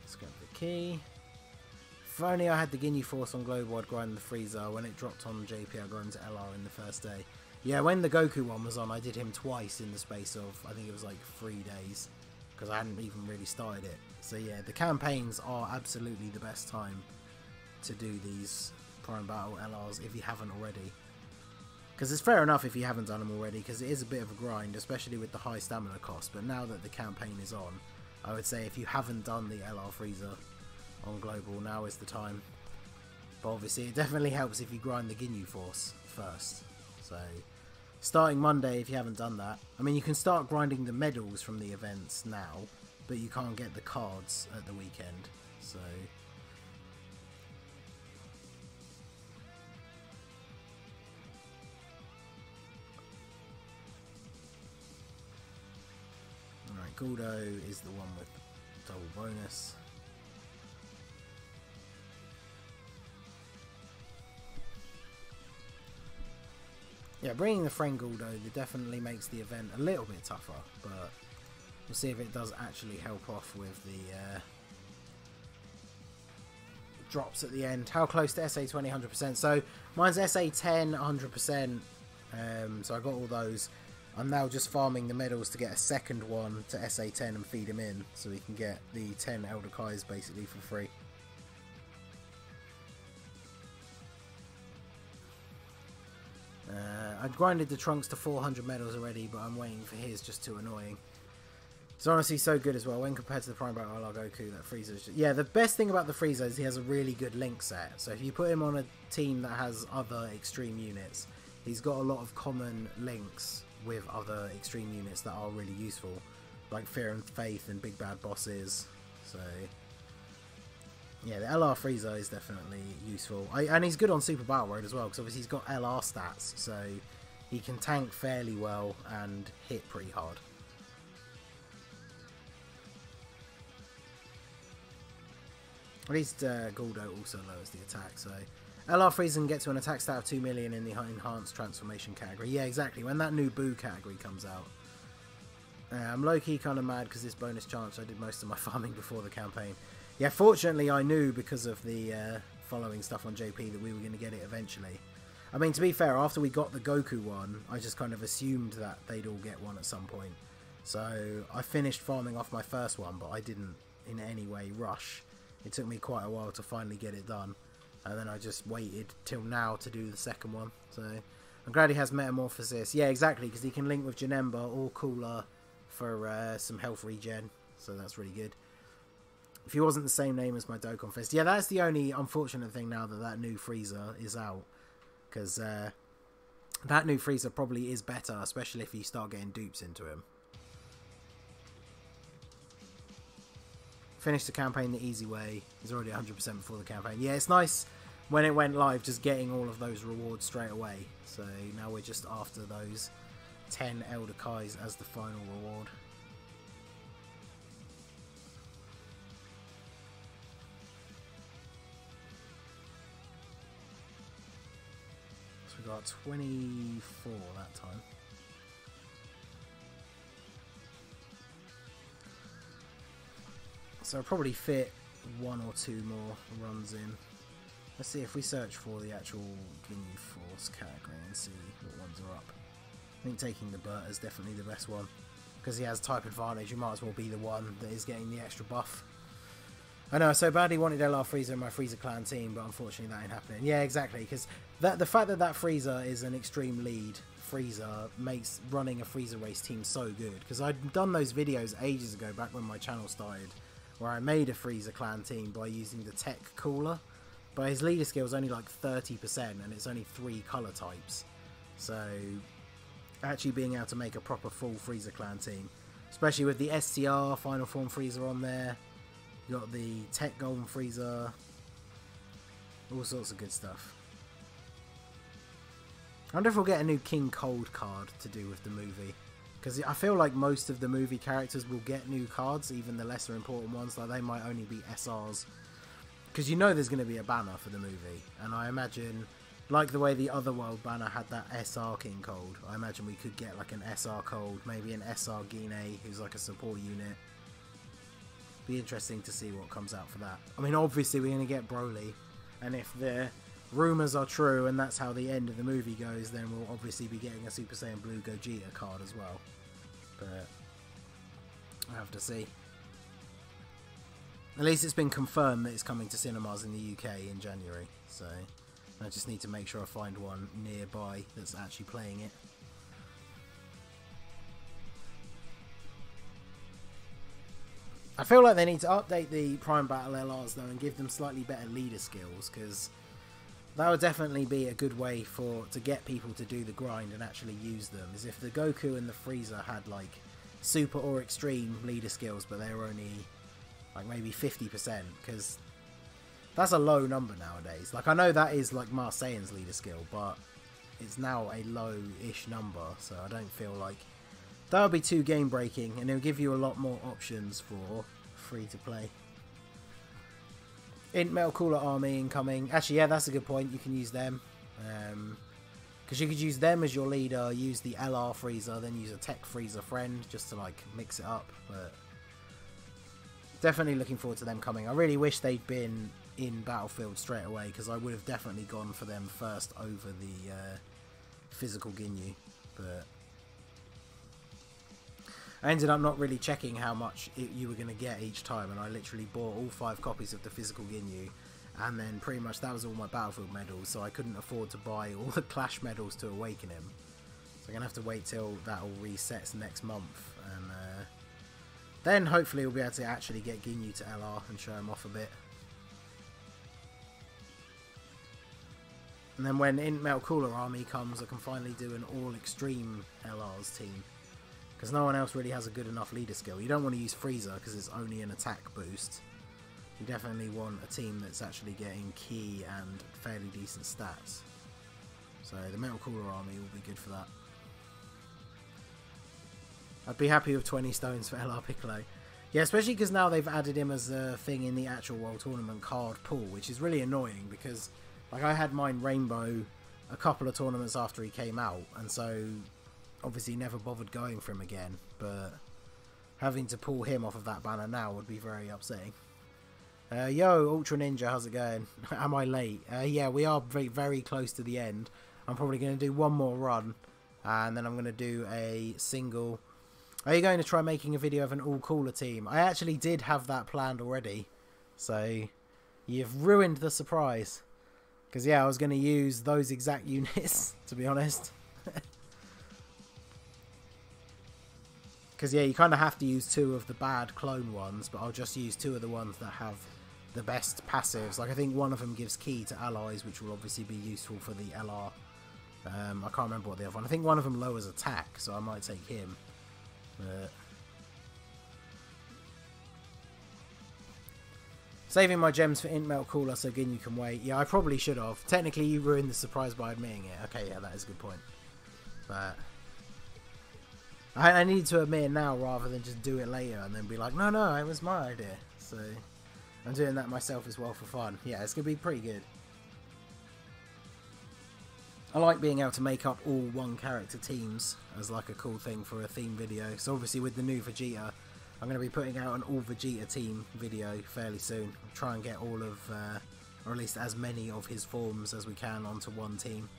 Let's grab the key. If only I had the Ginyu Force on Global, I'd grind the Frieza. When it dropped on JP, I grinded to LR in the first day. Yeah, when the Goku one was on, I did him twice in the space of, I think it was like 3 days. Because I hadn't even really started it. So yeah, the campaigns are absolutely the best time to do these Prime Battle LRs if you haven't already. Because it's fair enough if you haven't done them already, because it is a bit of a grind, especially with the high stamina cost. But now that the campaign is on, I would say if you haven't done the LR Frieza on Global, now is the time. But obviously it definitely helps if you grind the Ginyu Force first. So starting Monday, if you haven't done that, I mean you can start grinding the medals from the events now, but you can't get the cards at the weekend. So alright, Guldo is the one with double bonus. Yeah, bringing the friend Guldo definitely makes the event a little bit tougher, but we'll see if it does actually help off with the drops at the end. How close to SA20 100%? So mine's SA10 100%, so I got all those. I'm now just farming the medals to get a second one to SA10 and feed him in, so we can get the 10 Elder Kais basically for free. I'd grinded the Trunks to 400 medals already, but I'm waiting for his, just too annoying. It's honestly so good as well, when compared to the Prime Battle LR Goku, that Frieza is just... Yeah, the best thing about the Frieza is he has a really good link set, so if you put him on a team that has other extreme units, he's got a lot of common links with other extreme units that are really useful, like Fear and Faith and Big Bad Bosses, so... Yeah, the LR Frieza is definitely useful. And he's good on Super Battle Road as well, because obviously he's got LR stats, so he can tank fairly well and hit pretty hard. At least Guldo also lowers the attack, so... LR Frieza can get to an attack stat of 2 million in the Enhanced Transformation category. Yeah, exactly, when that new Boo category comes out. I'm low-key kind of mad because this bonus chance I did most of my farming before the campaign. Yeah, fortunately I knew because of the following stuff on JP that we were going to get it eventually. I mean, to be fair, after we got the Goku one, I just kind of assumed that they'd all get one at some point. So I finished farming off my first one, but I didn't in any way rush. It took me quite a while to finally get it done. And then I just waited till now to do the second one. So I'm glad he has Metamorphosis. Yeah, exactly, because he can link with Janemba or Cooler for some health regen. So that's really good. If he wasn't the same name as my Dokkan Fist. Yeah, that's the only unfortunate thing now that that new Frieza is out. Because that new Frieza probably is better, especially if you start getting dupes into him. Finished the campaign the easy way. He's already 100% before the campaign. Yeah, it's nice when it went live just getting all of those rewards straight away. So now we're just after those 10 Elder Kais as the final reward. So we got 24 that time. So I'll probably fit one or two more runs in. Let's see if we search for the actual Ginyu Force category and see what ones are up. I think taking the Burt is definitely the best one. Because he has type advantage, you might as well be the one that is getting the extra buff. I know, I so badly wanted LR Frieza in my Frieza clan team, but unfortunately that ain't happening. Yeah, exactly, because the fact that that Frieza is an extreme lead Frieza makes running a Frieza race team so good. Because I'd done those videos ages ago, back when my channel started, where I made a Frieza clan team by using the Tech Cooler. But his leader skill is only like 30% and it's only 3 colour types. So actually being able to make a proper full Frieza clan team, especially with the STR Final Form Frieza on there, you got the Tech Golden Frieza, all sorts of good stuff. I wonder if we'll get a new King Cold card to do with the movie. Because I feel like most of the movie characters will get new cards, even the lesser important ones, like they might only be SRs. Because you know there's going to be a banner for the movie, and I imagine, like the way the Otherworld banner had that SR King Cold, I imagine we could get like an SR Cold, maybe an SR Gine, who's like a support unit. Be interesting to see what comes out for that. I mean, obviously we're going to get Broly, and if the rumours are true and that's how the end of the movie goes, then we'll obviously be getting a Super Saiyan Blue Gogeta card as well. But I have to see. At least it's been confirmed that it's coming to cinemas in the UK in January, so I just need to make sure I find one nearby that's actually playing it. I feel like they need to update the Prime Battle LRs though and give them slightly better leader skills, because that would definitely be a good way to get people to do the grind and actually use them, is if the Goku and the Frieza had like super or extreme leader skills, but they were only like maybe 50%, because that's a low number nowadays. Like I know that is like Marseillan's leader skill, but it's now a low-ish number, so I don't feel like that would be too game breaking, and it'll give you a lot more options for free to play. Int Metal Cooler Army incoming. Actually, yeah, that's a good point. You can use them. Because you could use them as your leader, use the LR Frieza, then use a Tech Frieza friend, just to like mix it up. But definitely looking forward to them coming. I really wish they'd been in Battlefield straight away, because I would have definitely gone for them first over the physical Ginyu. But I ended up not really checking how much you were going to get each time, and I literally bought all 5 copies of the physical Ginyu, and then pretty much that was all my Battlefield medals, so I couldn't afford to buy all the Clash medals to awaken him. So I'm going to have to wait till that all resets next month, and then hopefully we'll be able to actually get Ginyu to LR and show him off a bit. And then when Int Metal Cooler Army comes, I can finally do an all-extreme LRs team. Because no one else really has a good enough leader skill. You don't want to use Frieza because it's only an attack boost. You definitely want a team that's actually getting key and fairly decent stats. So the Metal Cooler Army will be good for that. I'd be happy with 20 stones for LR Piccolo. Yeah, especially because now they've added him as a thing in the actual World Tournament card pool, which is really annoying because like I had mine Rainbow a couple of tournaments after he came out, and so obviously never bothered going for him again, but having to pull him off of that banner now would be very upsetting. Yo, Ultra Ninja, how's it going? Am I late? Yeah, we are very, very close to the end. I'm probably going to do one more run, and then I'm going to do a single. Are you going to try making a video of an all-caller team? I actually did have that planned already, so you've ruined the surprise. Because, yeah, I was going to use those exact units, to be honest. Because, yeah, you kind of have to use 2 of the bad clone ones, but I'll just use 2 of the ones that have the best passives. Like, I think one of them gives key to allies, which will obviously be useful for the LR. I can't remember what the other one. I think one of them lowers attack, so I might take him. Saving my gems for Int Melt Cooler so Ginyu can wait. Yeah, I probably should have. Technically, you ruined the surprise by admitting it. Okay, yeah, that is a good point. But I need to admit it now rather than just do it later and then be like, no, no, it was my idea. So I'm doing that myself as well for fun. Yeah, it's going to be pretty good. I like being able to make up all one character teams as like a cool thing for a theme video. So obviously with the new Vegeta, I'm going to be putting out an all Vegeta team video fairly soon. I'll try and get all of, or at least as many of his forms as we can onto one team.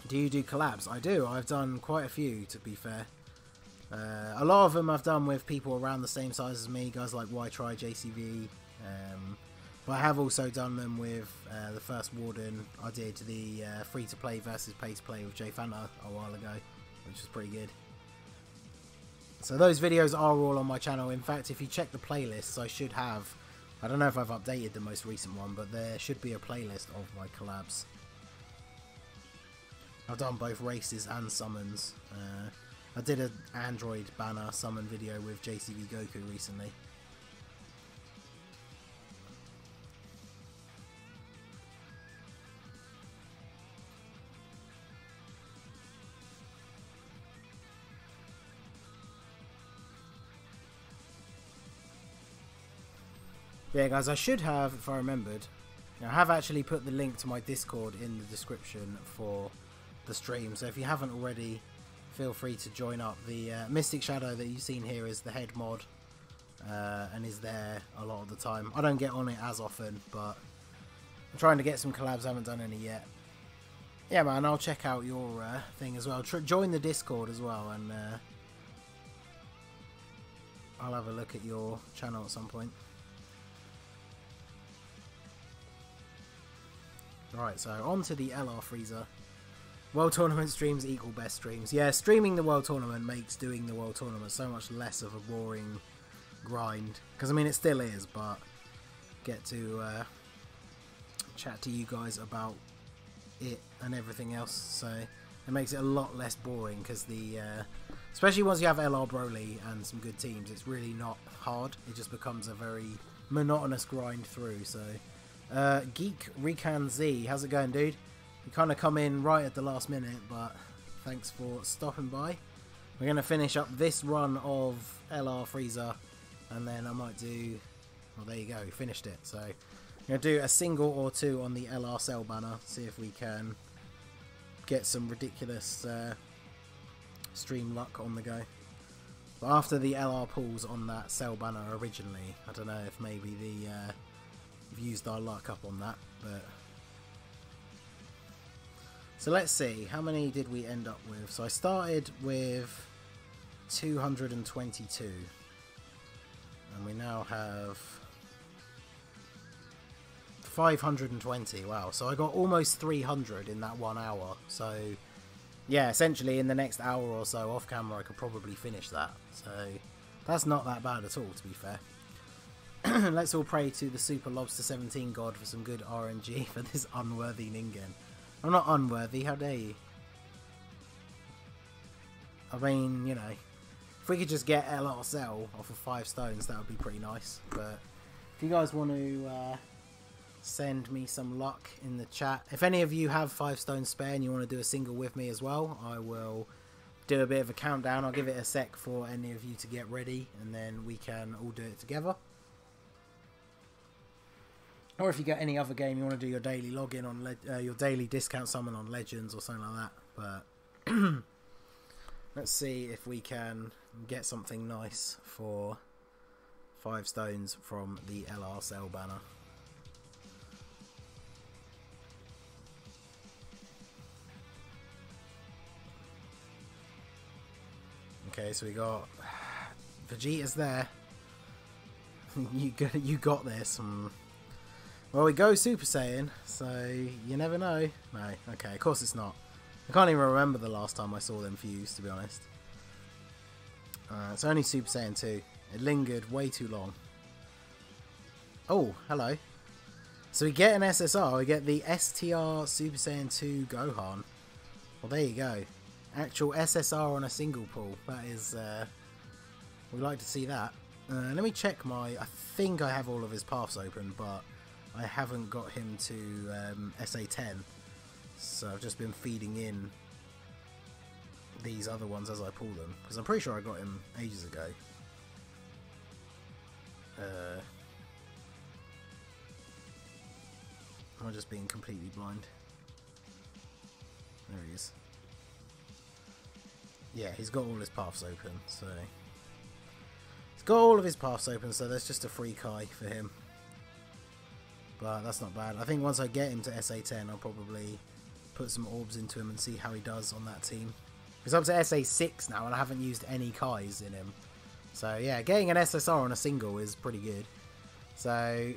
Do you do collabs? I do. I've done quite a few, to be fair. A lot of them I've done with people around the same size as me, guys like YTry, JCV. But I have also done them with the first Warden. I did the free-to-play versus pay-to-play with Jay Fanta a while ago, which was pretty good. So those videos are all on my channel. In fact, if you check the playlists, I should have... I don't know if I've updated the most recent one, but there should be a playlist of my collabs. I've done both races and summons. I did an Android banner summon video with JCV Goku recently. Yeah, guys, I should have, if I remembered, I have actually put the link to my Discord in the description for the stream, so if you haven't already, feel free to join up. The Mystic Shadow that you've seen here is the head mod, and is there a lot of the time. I don't get on it as often, but I'm trying to get some collabs, I haven't done any yet. Yeah, man, I'll check out your thing as well. Join the Discord as well, and I'll have a look at your channel at some point. Right, so on to the LR Frieza. World Tournament streams equal best streams. Yeah, streaming the World Tournament makes doing the World Tournament so much less of a boring grind. Because, I mean, it still is, but get to chat to you guys about it and everything else. So it makes it a lot less boring because the... especially once you have LR Broly and some good teams, it's really not hard. It just becomes a very monotonous grind through, so... Geek Recan Z, how's it going, dude? You kind of come in right at the last minute, but thanks for stopping by. We're going to finish up this run of LR Frieza, and then I might do... Well, there you go, we finished it. So, I'm going to do a single or 2 on the LR Cell banner, see if we can get some ridiculous stream luck on the go. But after the LR pulls on that Cell banner originally, I don't know if maybe the... we've used our luck up on that, but... So let's see, how many did we end up with? So I started with 222. And we now have 520, wow. So I got almost 300 in that 1 hour. So, yeah, essentially in the next hour or so off camera I could probably finish that. So, that's not that bad at all, to be fair. Let's all pray to the Super Lobster 17 god for some good RNG for this unworthy Ningen. I'm not unworthy, how dare you? I mean, you know, if we could just get LR Cell off of 5 stones, that would be pretty nice. But if you guys want to send me some luck in the chat, if any of you have 5 stones spare and you want to do a single with me as well, I will do a bit of a countdown. I'll give it a sec for any of you to get ready, and then we can all do it together. Or if you get any other game you want to do your daily login on, your daily discount summon on Legends or something like that. But Let's see if we can get something nice for 5 stones from the LR Cell banner. Okay, so we got Vegeta's there. You got this. Well, we go Super Saiyan, so you never know. No, okay, of course it's not. I can't even remember the last time I saw them fuse, to be honest. It's only Super Saiyan 2. It lingered way too long. Oh, hello. So we get an SSR. We get the STR Super Saiyan 2 Gohan. Well, there you go. Actual SSR on a single pull. That is... we like to see that. Let me check my... I think I have all of his paths open, but I haven't got him to SA10. So I've just been feeding in these other ones as I pull them. Because I'm pretty sure I got him ages ago. Am I just being completely blind? There he is. Yeah, he's got all his paths open, so... He's got all of his paths open, so there's just a free Kai for him. But that's not bad. I think once I get him to SA10, I'll probably put some orbs into him and see how he does on that team. He's up to SA6 now, and I haven't used any Kais in him. So yeah, getting an SSR on a single is pretty good. So...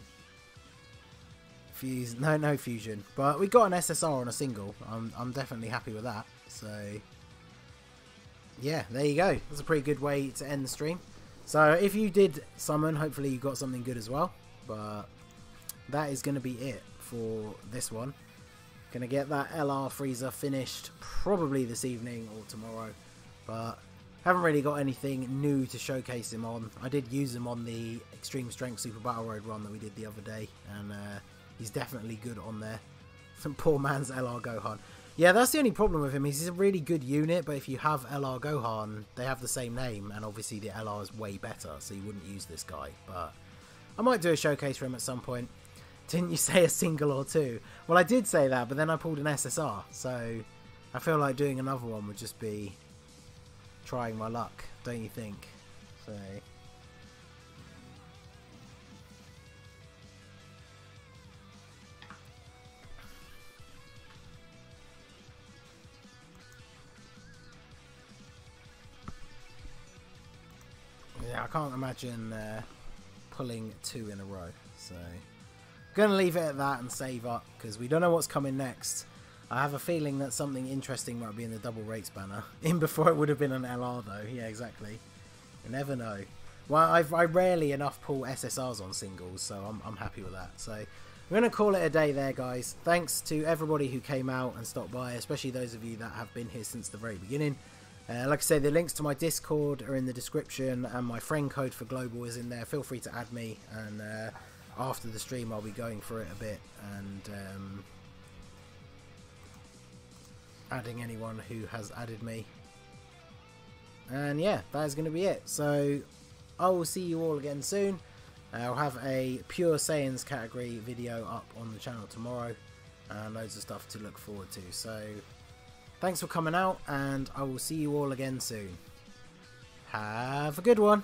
Fuse... No fusion. But we got an SSR on a single. I'm definitely happy with that. So... Yeah, there you go. That's a pretty good way to end the stream. So if you did summon, hopefully you got something good as well. But that is going to be it for this one. Going to get that LR Frieza finished probably this evening or tomorrow. But haven't really got anything new to showcase him on. I did use him on the Extreme Strength Super Battle Road run that we did the other day. And he's definitely good on there. Some poor man's LR Gohan. Yeah, that's the only problem with him. He's a really good unit, but if you have LR Gohan, they have the same name, and obviously the LR is way better, so you wouldn't use this guy. But I might do a showcase for him at some point. Didn't you say a single or two? Well, I did say that, but then I pulled an SSR, so I feel like doing another one would just be trying my luck, don't you think? So... Yeah, I can't imagine pulling 2 in a row, so I'm going to leave it at that and save up, because we don't know what's coming next. I have a feeling that something interesting might be in the double rates banner, in before it would have been an LR though. Yeah, exactly. You never know. Well, I rarely enough pull SSRs on singles, so I'm happy with that. So we're going to call it a day there, guys. Thanks to everybody who came out and stopped by, especially those of you that have been here since the very beginning. Like I say, the links to my Discord are in the description, and my friend code for Global is in there. Feel free to add me, and after the stream I'll be going through it a bit and adding anyone who has added me. And yeah, that is going to be it. So I will see you all again soon. I'll have a Pure Saiyans category video up on the channel tomorrow, and loads of stuff to look forward to. So thanks for coming out, and I will see you all again soon. Have a good one.